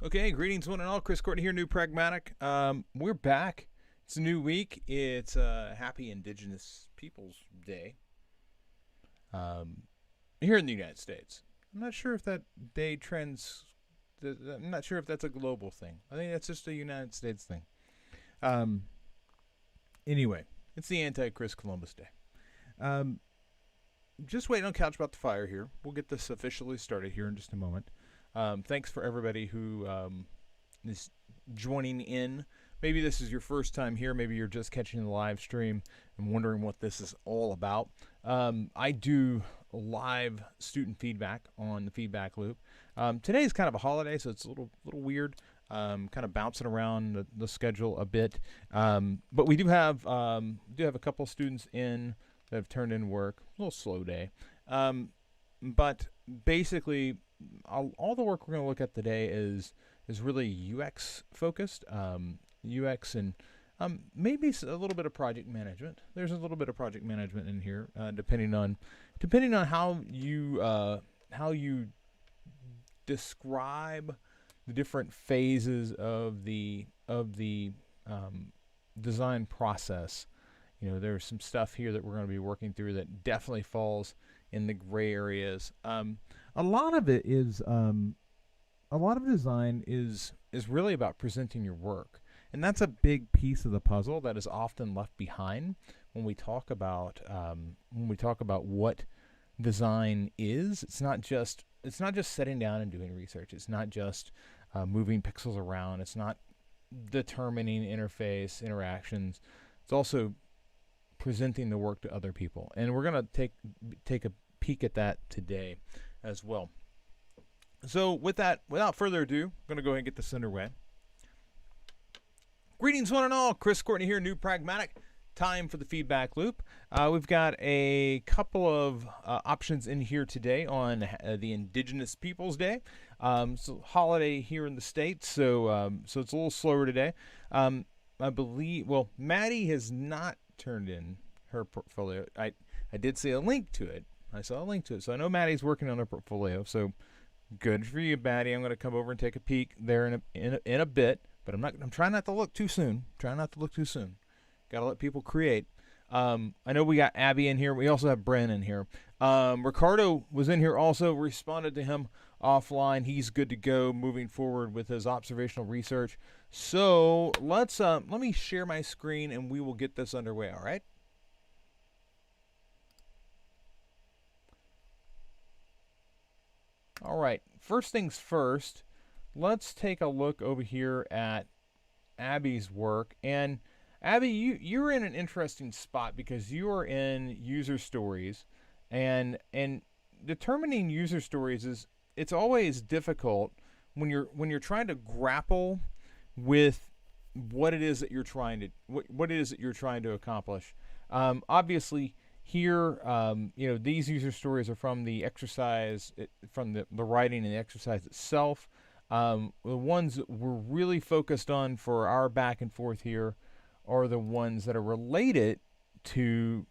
Okay, greetings one and all. Chris Courtney here, New Pragmatic. We're back. It's a new week. It's Happy Indigenous Peoples Day um, here in the United States. I'm not sure if that day trends. I'm not sure if that's a global thing. I think that's just a United States thing. Um, anyway, it's the anti-Chris Columbus Day. Um, just waiting on Couch About the Fire here. We'll get this officially started here in just a moment. Thanks for everybody who is joining in. Maybe this is your first time here. Maybe you're just catching the live stream and wondering what this is all about. I do live student feedback on the feedback loop. Today is kind of a holiday, so it's a little weird. Kind of bouncing around the schedule a bit, but we do have a couple students in that have turned in work. A little slow day, but basically all the work we're going to look at today is really UX focused, UX and maybe a little bit of project management. There's a little bit of project management in here, depending on how you describe the different phases of the design process. You know, there's some stuff here that we're going to be working through that definitely falls in the gray areas. A lot of it is a lot of design is really about presenting your work, and that's a big piece of the puzzle that is often left behind when we talk about what design is. It's not just sitting down and doing research. It's not just moving pixels around. It's not determining interface interactions. It's also presenting the work to other people, and we're going to take a peek at that today as well. So with that, without further ado, I'm going to go ahead and get this underway. Greetings one and all. Chris Courtney here, New Pragmatic. Time for the feedback loop. We've got a couple of options in here today on the Indigenous Peoples Day. So holiday here in the States, so it's a little slower today. I believe, Maddie has not turned in her portfolio. I did see a link to it. I saw a link to it, so I know Maddie's working on her portfolio. So good for you, Maddie. I'm going to come over and take a peek there in a bit, but I'm trying not to look too soon. Got to let people create. I know we got Abby in here. We also have Bren in here. Ricardo was in here also. Responded to him offline. He's good to go moving forward with his observational research. So let me share my screen and we will get this underway. All right. All right. First things first. Let's take a look over here at Abby's work. And Abby, you're in an interesting spot because you are in user stories, and determining user stories it's always difficult when you're trying to grapple with what it is that you're trying to accomplish. Obviously, here, these user stories are from the exercise, from the writing and the exercise itself. The ones that we're really focused on for our back and forth here are the ones that are related to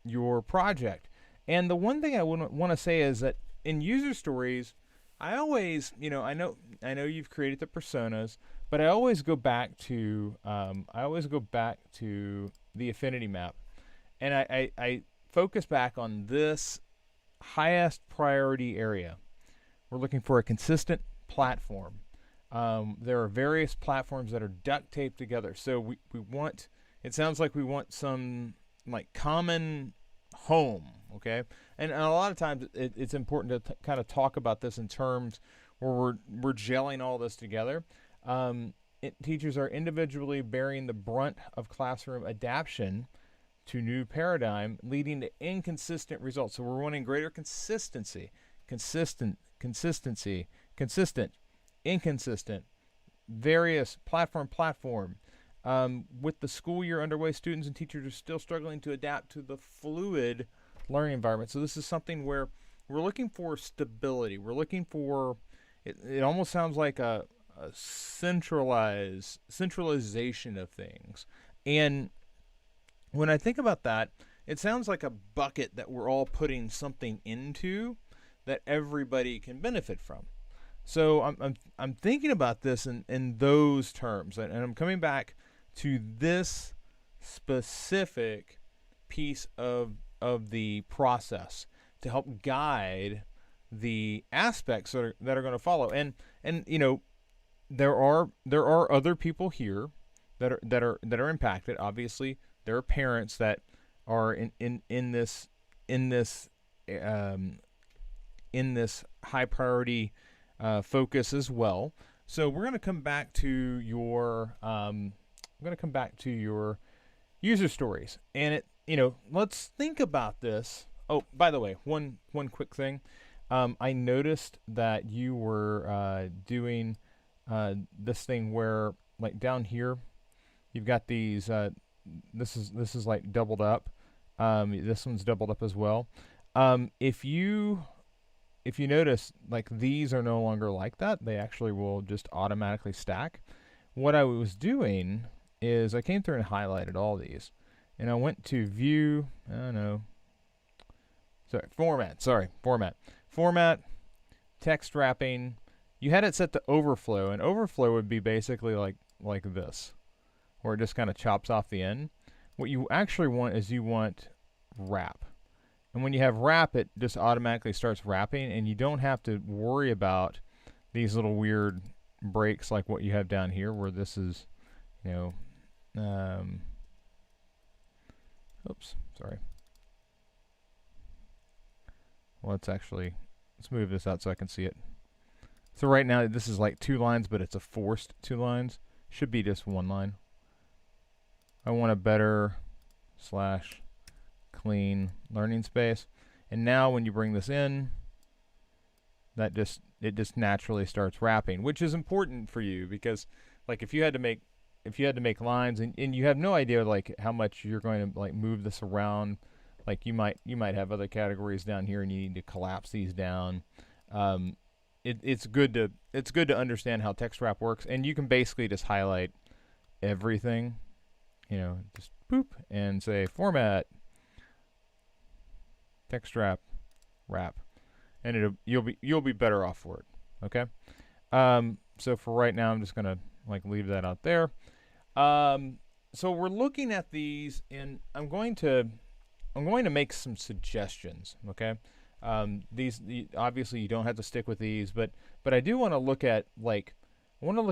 your project. And the one thing I want to say is that in user stories, I always, I know you've created the personas, but I always go back to the affinity map, and I focus back on this highest priority area. We're looking for a consistent platform. There are various platforms that are duct taped together. So we want, it sounds like we want some like common home, okay? And a lot of times it's important to kind of talk about this in terms where we're gelling all this together. Teachers are individually bearing the brunt of classroom adaptation to new paradigm, leading to inconsistent results. So we're wanting greater consistency, consistent, inconsistent, various platform. With the school year underway, students and teachers are still struggling to adapt to the fluid learning environment. So this is something where we're looking for stability. We're looking for, it almost sounds like a centralization of things. And when I think about that, it sounds like a bucket that we're all putting something into that everybody can benefit from. So I'm thinking about this in those terms, and I'm coming back to this specific piece of the process to help guide the aspects that are going to follow. And you know, there are other people here that are impacted. Obviously, there are parents that are in this um, in this high priority focus as well. So we're going to come back to your user stories, and let's think about this. Oh, by the way, one quick thing. I noticed that you were doing this thing where, like, down here, you've got these. This is like doubled up. This one's doubled up as well. If you notice, like, these are no longer like that. They actually will just automatically stack. What I was doing is I came through and highlighted all these, and I went to view. Oh no. Format, text wrapping. You had it set to overflow, and overflow would be basically like this, where it just kind of chops off the end. What you actually want is you want wrap. And when you have wrap, it just automatically starts wrapping, and you don't have to worry about these little weird breaks like what you have down here, where this is, oops, sorry. Let's move this out so I can see it. So right now this is like 2 lines, but it's a forced 2 lines. Should be just 1 line. I want a better /clean learning space. And now when you bring this in, it just naturally starts wrapping, which is important for you, because like if you had to make lines and you have no idea like how much you're going to like move this around, like you might have other categories down here and you need to collapse these down. It's good to understand how text wrap works, and you can basically just highlight everything, just boop and say format text wrap, and you'll be better off for it. Okay. So for right now, I'm just gonna like leave that out there. So we're looking at these, and I'm going to make some suggestions. Okay. These obviously you don't have to stick with these, but I do want to look at I want to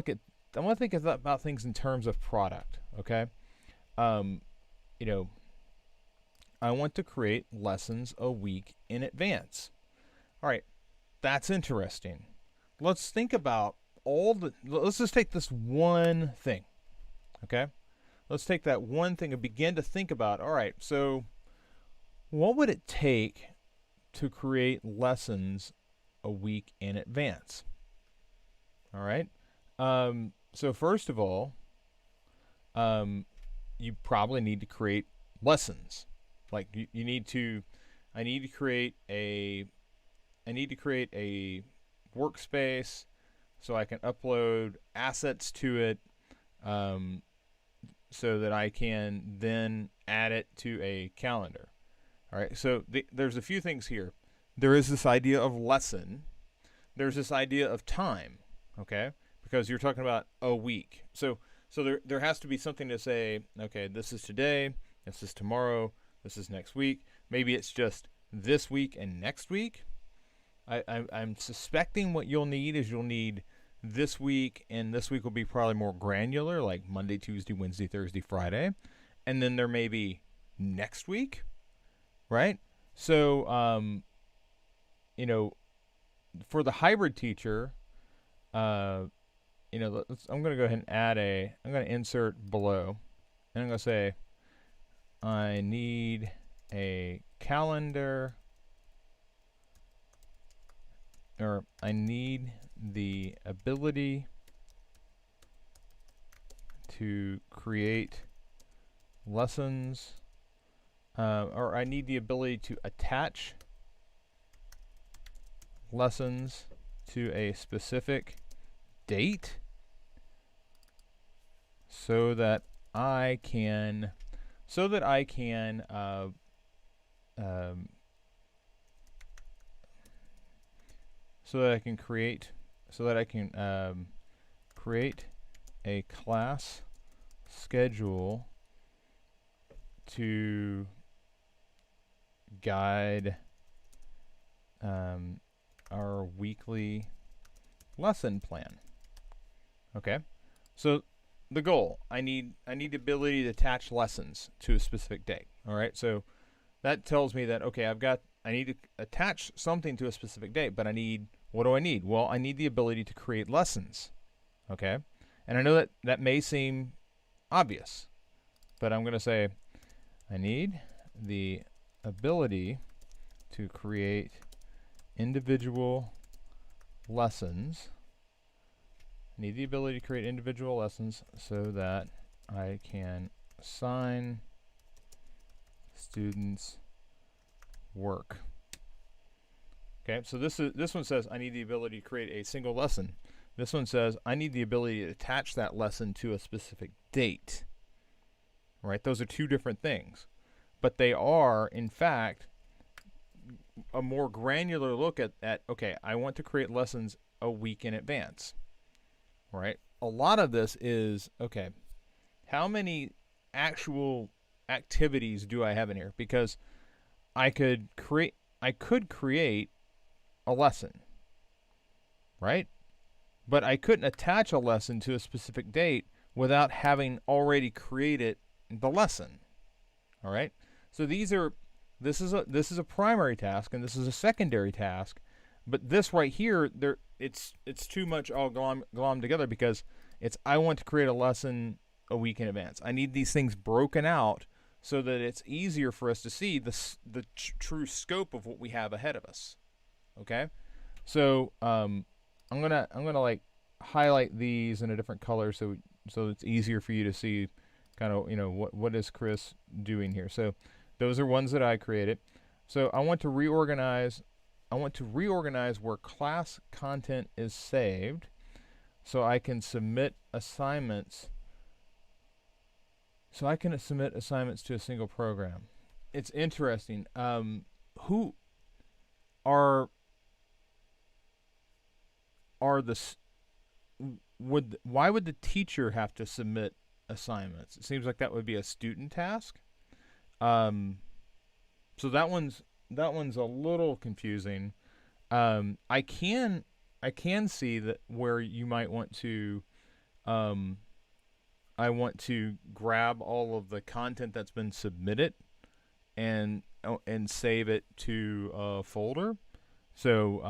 think about things in terms of product. Okay. I want to create lessons a week in advance. All right, that's interesting. Let's think about let's just take this one thing. Okay. Let's take that one thing and begin to think about, all right, so what would it take to create lessons a week in advance? All right. So first of all, you probably need to create lessons. Like I need to create a workspace so I can upload assets to it, so that I can then add it to a calendar. All right, so there's a few things here. There is this idea of lesson. There's this idea of time, okay? Because you're talking about a week. So there has to be something to say, okay, this is today, this is tomorrow, this is next week. Maybe it's just this week and next week. I'm suspecting what you'll need this week, and this week will be probably more granular, like Monday, Tuesday, Wednesday, Thursday, Friday. And then there may be next week, right? So, for the hybrid teacher, I'm going to go ahead and I'm going to insert below, and I'm going to say, I need a calendar, or I need the ability to create lessons, or I need the ability to attach lessons to a specific date so that I can create create a class schedule to guide our weekly lesson plan. Okay, so the goal, I need the ability to attach lessons to a specific date. All right, so that tells me that, okay, I need to attach something to a specific date, but what do I need? Well, I need the ability to create lessons. Okay, and I know that may seem obvious, but I'm going to say I need the ability to create individual lessons. I need the ability to create individual lessons so that I can assign students work. Okay, so this one says I need the ability to create a single lesson. This one says I need the ability to attach that lesson to a specific date. Right? Those are two different things. But they are, in fact, a more granular look at okay, I want to create lessons a week in advance. Right? A lot of this is, okay, how many actual activities do I have in here? Because I could create a lesson, right? But I couldn't attach a lesson to a specific date without having already created the lesson. All right? So this is a primary task and this is a secondary task, but this right here, it's too much all glom together, because I want to create a lesson a week in advance. I need these things broken out so that it's easier for us to see the true scope of what we have ahead of us. Okay, so I'm gonna like highlight these in a different color so it's easier for you to see kind of, what is Chris doing here. So those are ones that I created. So I want to reorganize where class content is saved so I can submit assignments. So I can submit assignments to a single program. It's interesting. Who are why would the teacher have to submit assignments? It seems like that would be a student task. So that one's a little confusing. I can see that where you might want to I want to grab all of the content that's been submitted and save it to a folder. So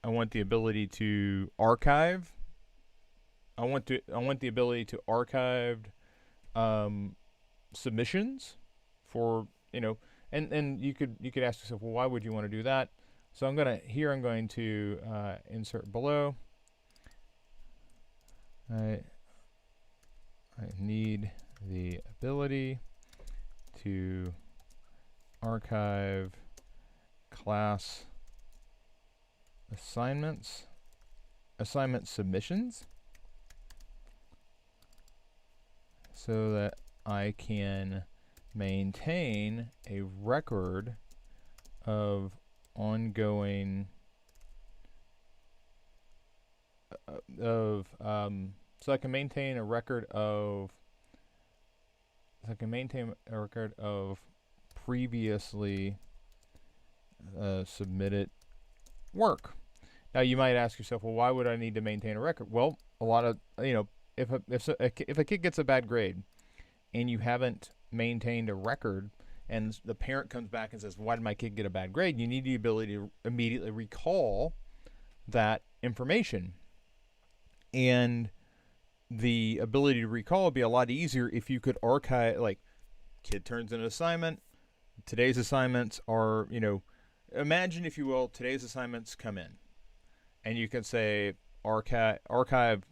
I want the ability to archive. I want the ability to archive submissions for, and you could ask yourself, well, why would you want to do that? So I'm going to insert below. I need the ability to archive class assignment submissions so that I can maintain a record of ongoing so I can maintain a record of previously submitted work. Now you might ask yourself, well, why would I need to maintain a record? Well, a lot of, if a kid gets a bad grade and you haven't maintained a record, and the parent comes back and says, why did my kid get a bad grade? You need the ability to immediately recall that information. And the ability to recall would be a lot easier if you could archive, like, kid turns in an assignment. Today's assignments are, imagine, if you will, today's assignments come in. And you can say archive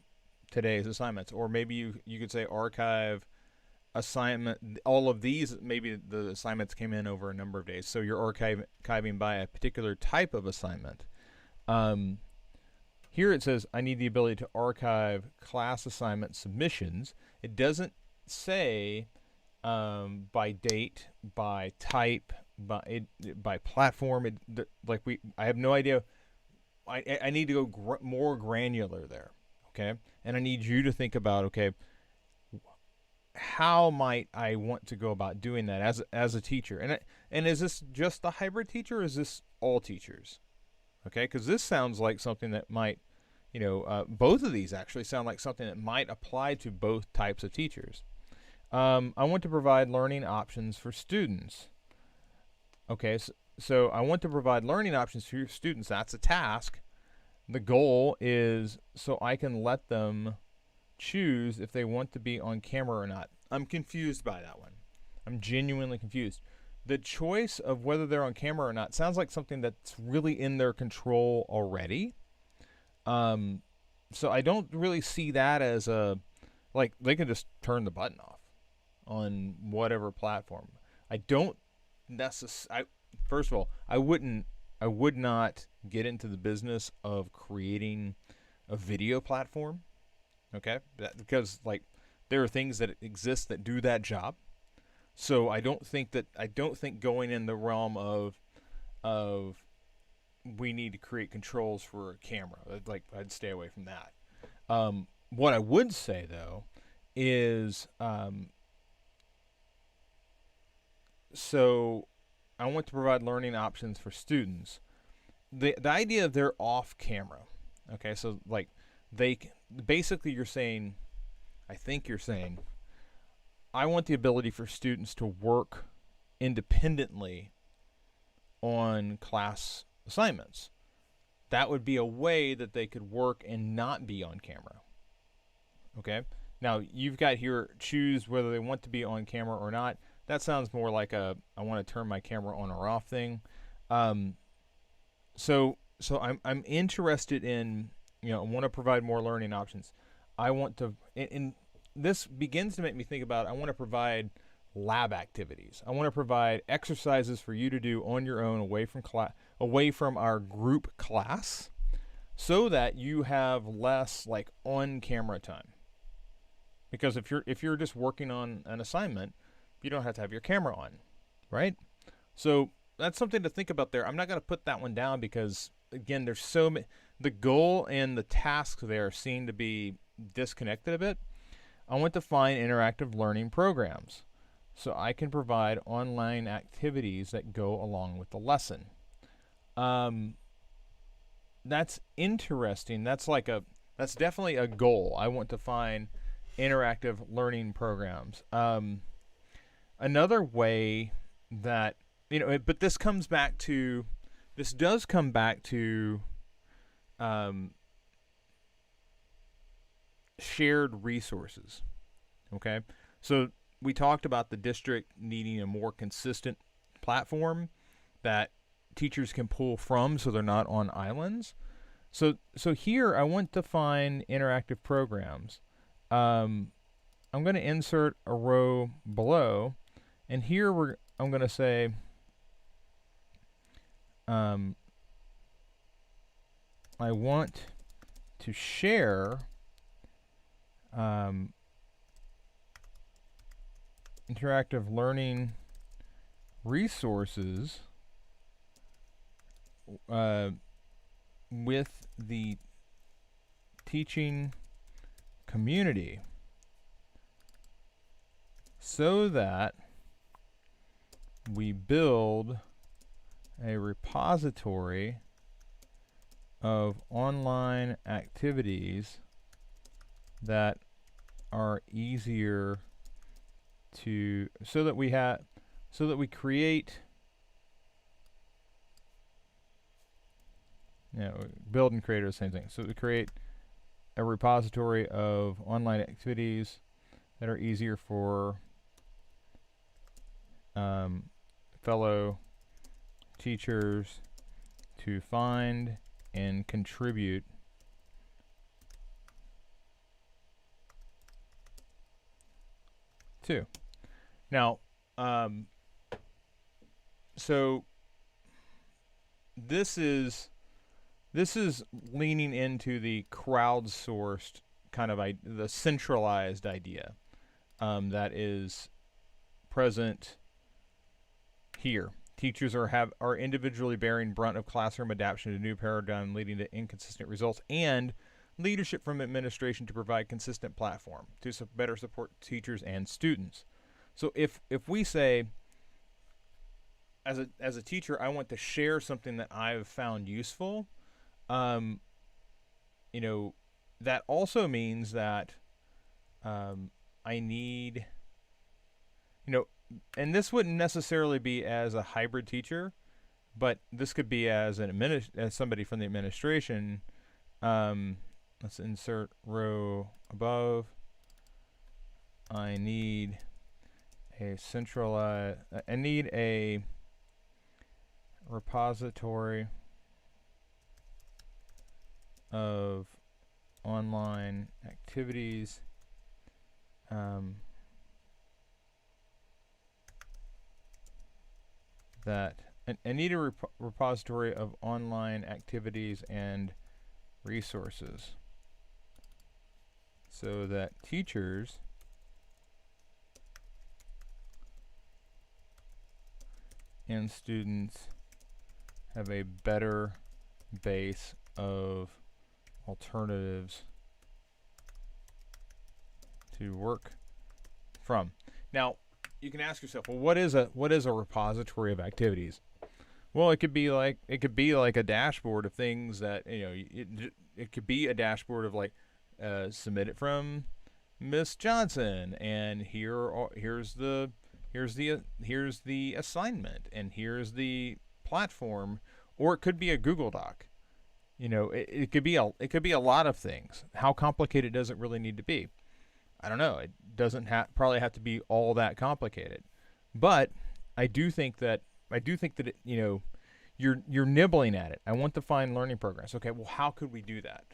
today's assignments. Or maybe you could say archive assignment, all of these, maybe the assignments came in over a number of days. So you're archiving by a particular type of assignment. Here it says I need the ability to archive class assignment submissions. It doesn't say by date, by type, by platform. I have no idea I need to go more granular there, okay? And I need you to think about, okay, how might I want to go about doing that as a teacher? And is this just the hybrid teacher, or is this all teachers? Okay, because this sounds like something that might, both of these actually sound like something that might apply to both types of teachers. I want to provide learning options for students. Okay, so I want to provide learning options for your students. That's a task. The goal is so I can let them choose if they want to be on camera or not. I'm confused by that one. I'm genuinely confused. The choice of whether they're on camera or not sounds like something that's really in their control already. So I don't really see that as like they can just turn the button off on whatever platform. I don't necessarily. First of all, I would not get into the business of creating a video platform. Okay, because like there are things that exist that do that job. So I don't think going in the realm of we need to create controls for a camera. Like I'd stay away from that. What I would say though is so I want to provide learning options for students. The idea of they're off camera. Okay, so like basically you're saying, I think you're saying, I want the ability for students to work independently on class assignments. That would be a way that they could work and not be on camera. Okay? Now, you've got here choose whether they want to be on camera or not. That sounds more like I want to turn my camera on or off thing. So I'm interested in, I want to provide more learning options. I want to, and this begins to make me think about, I want to provide lab activities. I want to provide exercises for you to do on your own away from our group class, so that you have less like on camera time. Because if you're just working on an assignment, you don't have to have your camera on, right? So that's something to think about there. I'm not going to put that one down because again, there's so many. The goal and the tasks there seem to be disconnected a bit. I want to find interactive learning programs so I can provide online activities that go along with the lesson. That's interesting. That's definitely a goal. I want to find interactive learning programs. Another way that, but this does come back to shared resources. Okay, so we talked about the district needing a more consistent platform that teachers can pull from, so they're not on islands. So here I want to find interactive programs. I'm going to insert a row below, and here I'm going to say I want to share interactive learning resources with the teaching community so that we build a repository of online activities that are easier to, so that we create, build and create are the same thing. So we create a repository of online activities that are easier for fellow teachers to find and contribute to. Now, so this is leaning into the crowdsourced kind of the centralized idea that is present here. Teachers are individually bearing brunt of classroom adaptation to new paradigm, leading to inconsistent results, and leadership from administration to provide consistent platform to better support teachers and students. So if we say, as a teacher, I want to share something that I've found useful, um, you know, that also means that I need, you know, and this wouldn't necessarily be as a hybrid teacher, but this could be as as somebody from the administration. Let's insert row above. I need a centralized. I need a repository of online activities that I need a repository of online activities and resources so that teachers and students have a better base of alternatives to work from. Now, you can ask yourself, well, what is a repository of activities? Well, it could be like a dashboard of things that, you know, it could be a dashboard of like submit it from Miss Johnson, and here's the assignment, and here's the platform, or it could be a Google Doc. You know, it could be a lot of things. How complicated does it really need to be? I don't know. It doesn't probably have to be all that complicated, but I do think that it, you know, you're nibbling at it. I want to find learning programs. Okay, well, how could we do that?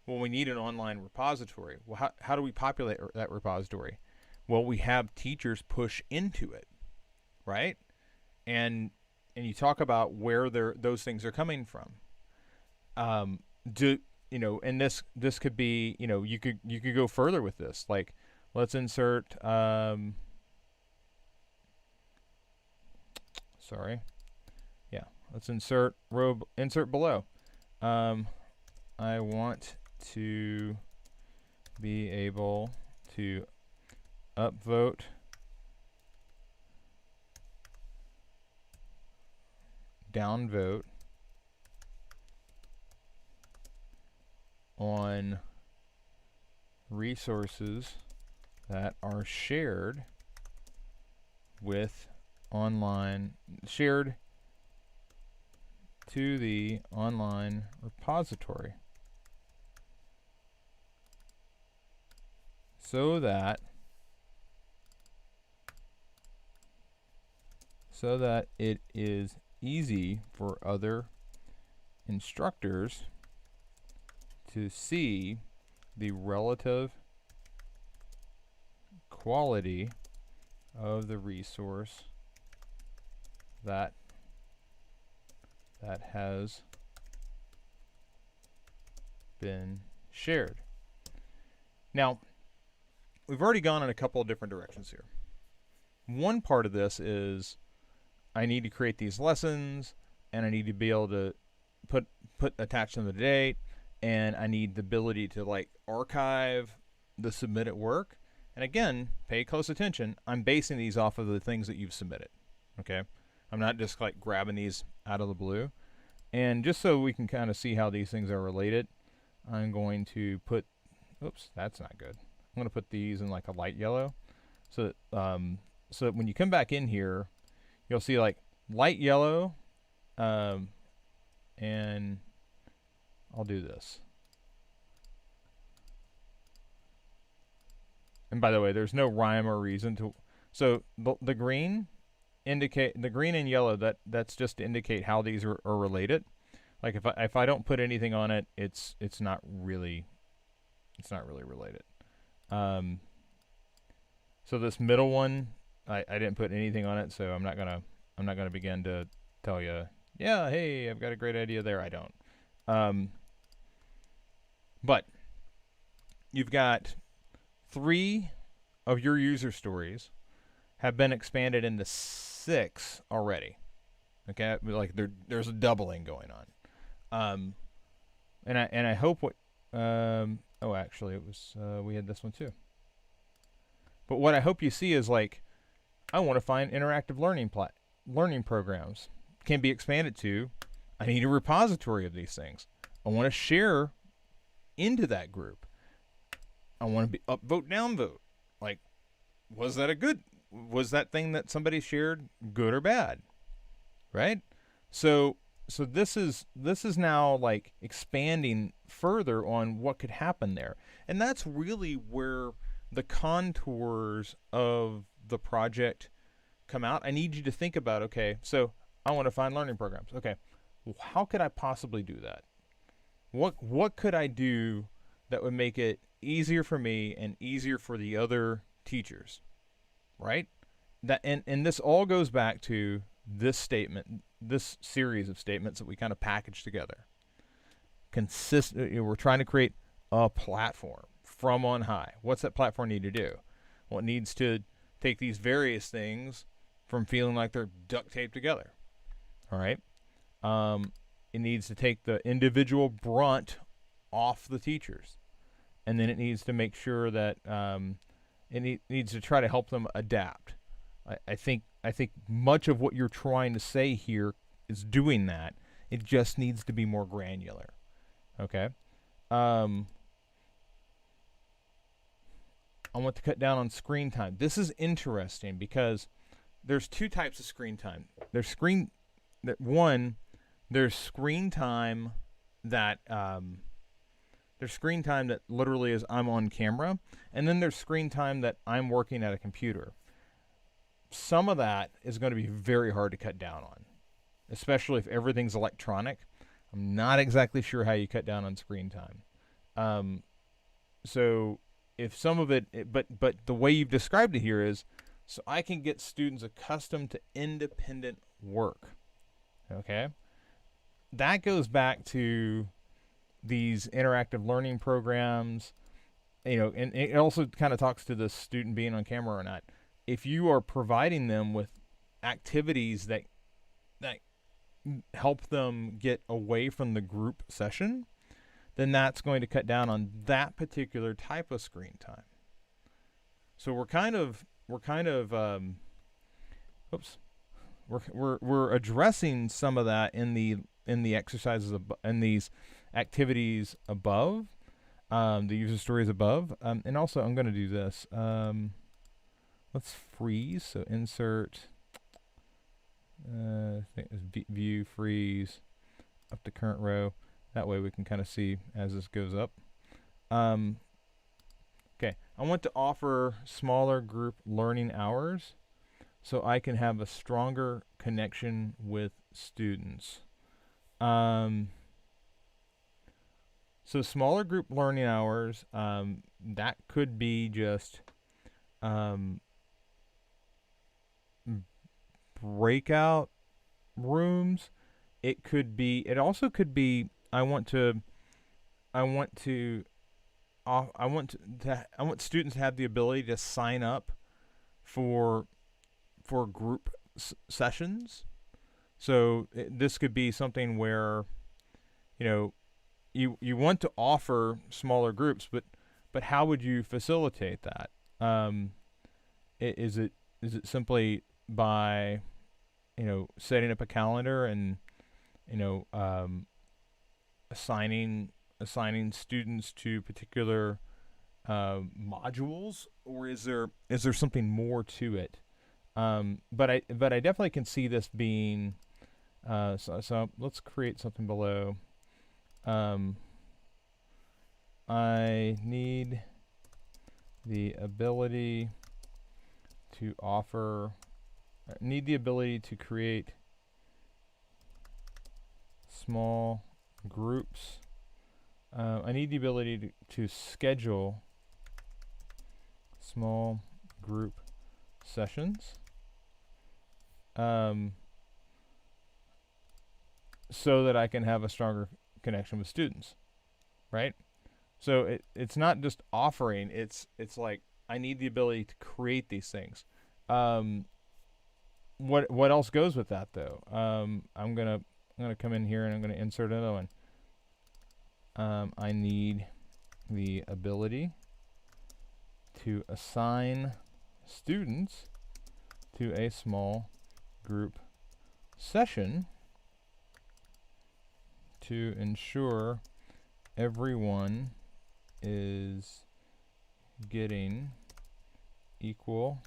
Well, we need an online repository. Well, how do we populate that repository? Well, we have teachers push into it, right? And you talk about where those things are coming from. You know, and this could be, you know, you could go further with this. Like, let's insert sorry. Yeah, let's insert below. I want to be able to upvote downvote on resources that are shared to the online repository, so that it is easy for other instructors to see the relative quality of the resource that has been shared. Now, we've already gone in a couple of different directions here. One part of this is I need to create these lessons, and I need to be able to attach them to the date, and I need the ability to like archive the submitted work. And again, pay close attention. I'm basing these off of the things that you've submitted. Okay, I'm not just like grabbing these out of the blue. And just so we can kind of see how these things are related, I'm going to put, oops, that's not good. I'm going to put these in like a light yellow, so that when you come back in here, you'll see like light yellow, and I'll do this. And by the way, there's no rhyme or reason to. So the green and yellow, that's just to indicate how these are related. Like if I don't put anything on it, it's not really related. So this middle one, I didn't put anything on it, so I'm not gonna begin to tell you, yeah, hey, I've got a great idea there. I don't. But you've got 3 of your user stories have been expanded into 6 already. Okay, like there's a doubling going on. And I hope what oh, actually it was we had this one too. But what I hope you see is like, I want to find interactive learning programs can be expanded to. I need a repository of these things. I want to share into that group. I want to be upvote, downvote. Like, was that thing that somebody shared good or bad? Right? So this is now like expanding further on what could happen there. And that's really where the contours of the project come out. I need you to think about, okay, so I want to find learning programs. Okay, how could I possibly do that? What could I do that would make it easier for me and easier for the other teachers, right? That and this all goes back to this statement, this series of statements that we kind of package together. We're trying to create a platform from on high. What's that platform need to do? Well, it needs to take these various things from feeling like they're duct taped together. All right. It needs to take the individual brunt off the teachers, and then it needs to make sure that it needs to try to help them adapt. I think much of what you're trying to say here is doing that. It just needs to be more granular. Okay. I want to cut down on screen time. This is interesting because there's two types of screen time. There's screen time that literally is I'm on camera, and then there's screen time that I'm working at a computer. Some of that is going to be very hard to cut down on, especially if everything's electronic. I'm not exactly sure how you cut down on screen time. So if some of it, but the way you've described it here is, so I can get students accustomed to independent work. Okay? That goes back to these interactive learning programs, and it also kind of talks to the student being on camera or not. If you are providing them with activities that help them get away from the group session, then that's going to cut down on that particular type of screen time. So we're addressing some of that in the exercises in these activities above, the user stories above, and also I'm going to do this. Let's freeze. So insert. I think it's view freeze up to current row. That way we can kind of see as this goes up. Okay, I want to offer smaller group learning hours so I can have a stronger connection with students. So smaller group learning hours, that could be just breakout rooms. It also could be I want students to have the ability to sign up for group sessions. So this could be something where you want to offer smaller groups, but how would you facilitate that? Is it simply by setting up a calendar and assigning students to particular modules, or is there something more to it? But I definitely can see this being so let's create something below. I need the ability to create small groups. I need the ability to schedule small group sessions, so that I can have a stronger connection with students, right? So it's not just offering, it's like I need the ability to create these things. what else goes with that though? I'm gonna come in here and I'm gonna insert another one. I need the ability to assign students to a small group session to ensure everyone is getting equal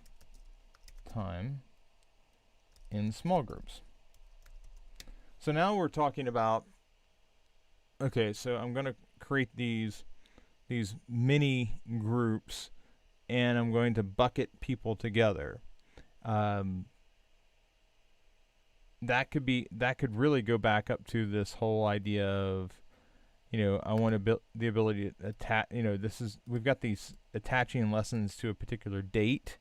time in small groups. So now we're talking about, okay, so I'm going to create these mini groups, and I'm going to bucket people together. That could really go back up to this whole idea of, I want the ability to attach. We've got these attaching lessons to a particular date,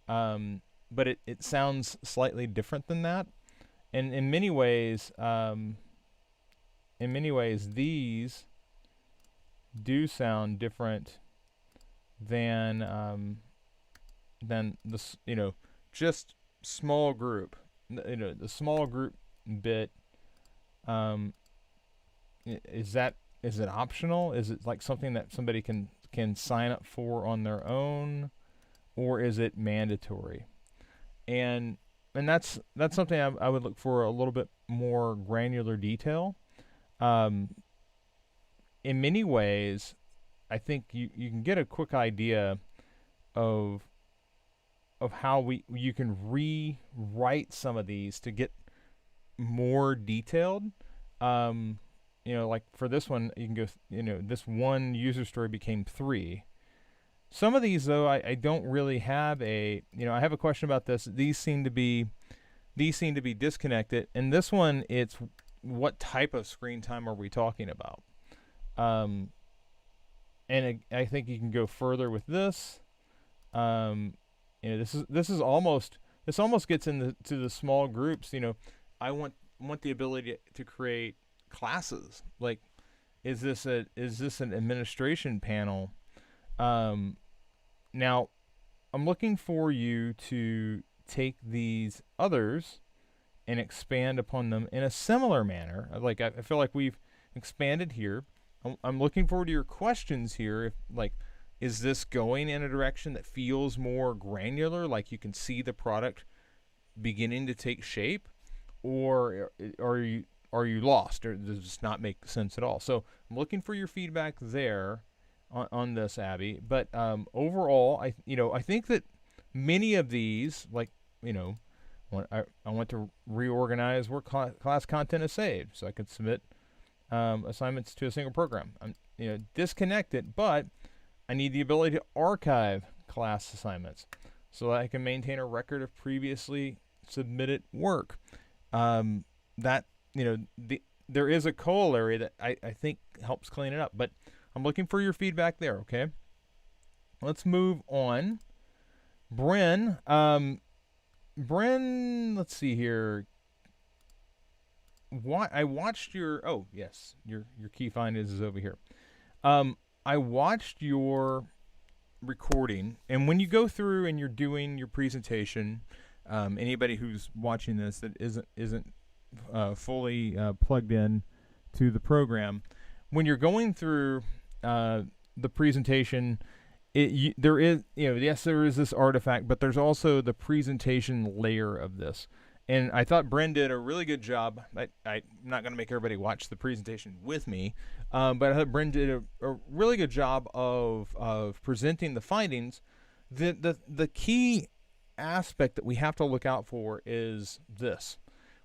but it sounds slightly different than that, and in many ways, these do sound different than this, just small group. The small group bit. Is it optional? Is it like something that somebody can sign up for on their own, or is it mandatory? And that's something I would look for a little bit more granular detail. In many ways, I think you can get a quick idea of how you can rewrite some of these to get more detailed. Like for this one, you can go, this one user story became 3. Some of these, though, I don't really have I have a question about this. These seem to be disconnected. And this one, it's what type of screen time are we talking about? And I think you can go further with this. This almost gets into the small groups. I want the ability to create classes. Like, is this an administration panel? Now, I'm looking for you to take these others and expand upon them in a similar manner. Like, I feel like we've expanded here. I'm looking forward to your questions here. Is this going in a direction that feels more granular, like you can see the product beginning to take shape, or are you lost, or does this not make sense at all? So I'm looking for your feedback there on this, Abby. But overall, I think that many of these, I want to reorganize where class content is saved, so I could submit assignments to a single program. I'm disconnect it, but I need the ability to archive class assignments so that I can maintain a record of previously submitted work. There is a corollary that I think helps clean it up, but I'm looking for your feedback there, okay? Let's move on. Bren, let's see here. I watched your key find is over here. I watched your recording, and when you go through and you're doing your presentation, anybody who's watching this that isn't fully plugged in to the program, when you're going through the presentation, there is this artifact, but there's also the presentation layer of this. And I thought Bren did a really good job. I'm not going to make everybody watch the presentation with me, but I thought Bren did a really good job of presenting the findings. The key aspect that we have to look out for is this.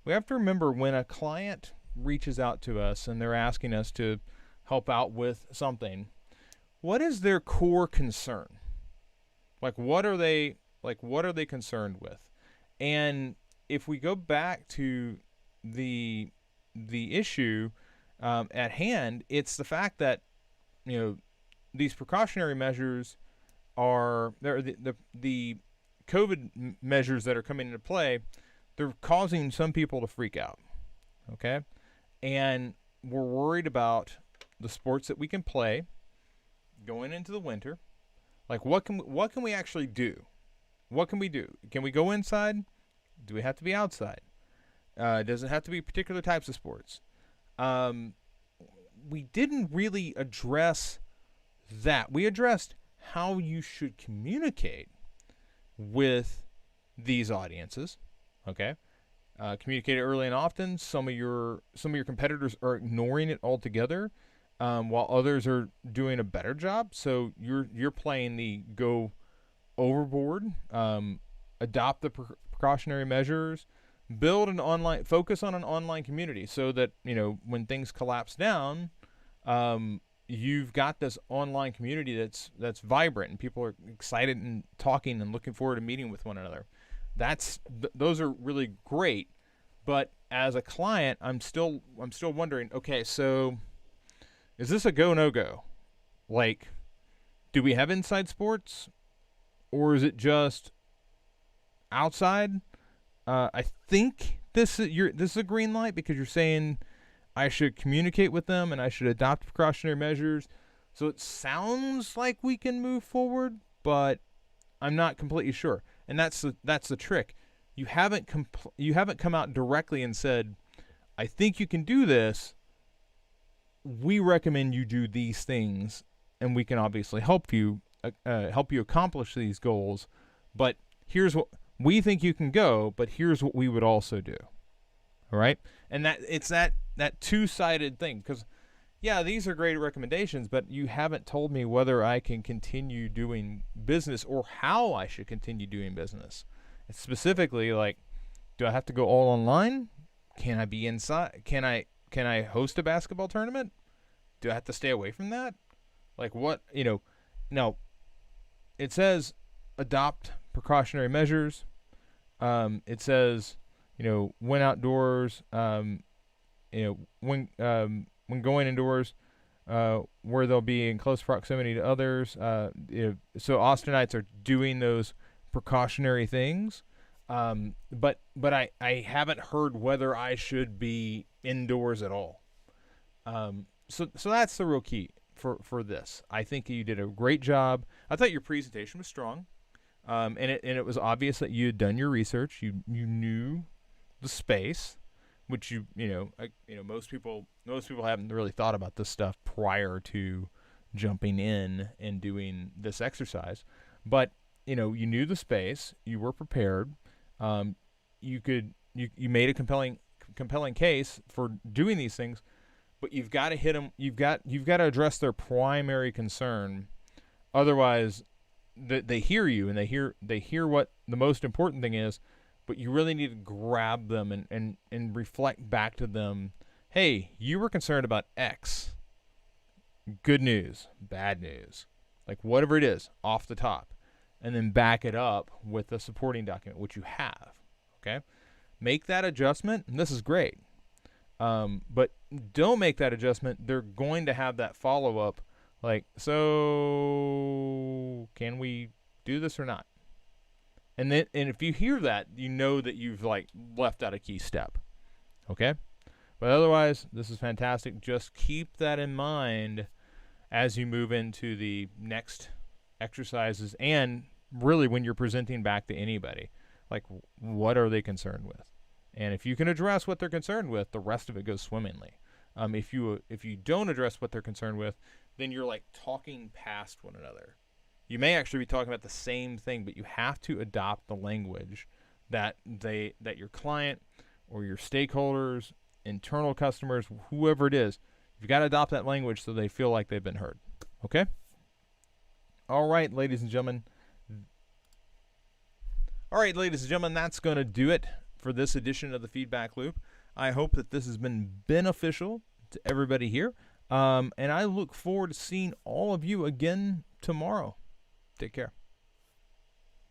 We have to remember when a client reaches out to us and they're asking us to help out with something, what is their core concern? What are they concerned with? And if we go back to the issue at hand, it's the fact that these precautionary measures are the COVID measures that are coming into play. They're causing some people to freak out. Okay, and we're worried about the sports that we can play going into the winter. What can we actually do? What can we do? Can we go inside? Do we have to be outside? Does it have to be particular types of sports? We didn't really address that. We addressed how you should communicate with these audiences. Okay, communicate it early and often. Some of your competitors are ignoring it altogether, while others are doing a better job. So you're playing the go overboard. Adopt the precautionary measures. Focus on an online community so that when things collapse down, you've got this online community that's vibrant and people are excited and talking and looking forward to meeting with one another. Those are really great, but as a client, I'm still wondering. Okay, so is this a go no go? Like, do we have inside sports, or is it just outside? I think this is a green light because you're saying I should communicate with them and I should adopt precautionary measures. So it sounds like we can move forward, but I'm not completely sure. And that's the trick. You haven't come out directly and said, I think you can do this. We recommend you do these things, and we can obviously help you accomplish these goals. But here's what we think you can go. But here's what we would also do. All right, and it's that two-sided thing, because yeah, these are great recommendations, but you haven't told me whether I can continue doing business or how I should continue doing business. It's specifically like, do I have to go all online? Can I be inside? Can I host a basketball tournament? Do I have to stay away from that? Like what, now it says adopt precautionary measures. It says, when outdoors, when going indoors, where they'll be in close proximity to others. So Austinites are doing those precautionary things. But I haven't heard whether I should be indoors at all. So that's the real key for this. I think you did a great job. I thought your presentation was strong. And it was obvious that you had done your research. You knew the space, which most people haven't really thought about this stuff prior to jumping in and doing this exercise. But you knew the space. You were prepared. You made a compelling case for doing these things. But you've got to hit them. You've got to address their primary concern. Otherwise, they hear you and they hear what the most important thing is. But you really need to grab them and reflect back to them. Hey, you were concerned about X. Good news, bad news, like whatever it is, off the top, and then back it up with a supporting document, which you have. Okay, make that adjustment, and this is great. But don't make that adjustment. They're going to have that follow-up, like, so can we do this or not? And if you hear that, you know that you've left out a key step. Okay? But otherwise, this is fantastic. Just keep that in mind as you move into the next exercises, and really when you're presenting back to anybody. Like, what are they concerned with? And if you can address what they're concerned with, the rest of it goes swimmingly. If you don't address what they're concerned with, then you're talking past one another. You may actually be talking about the same thing, but you have to adopt the language that your client or your stakeholders, internal customers, whoever it is, you've got to adopt that language so they feel like they've been heard. Okay? All right, ladies and gentlemen. That's going to do it for this edition of the Feedback Loop. I hope that this has been beneficial to everybody here. And I look forward to seeing all of you again tomorrow. Take care.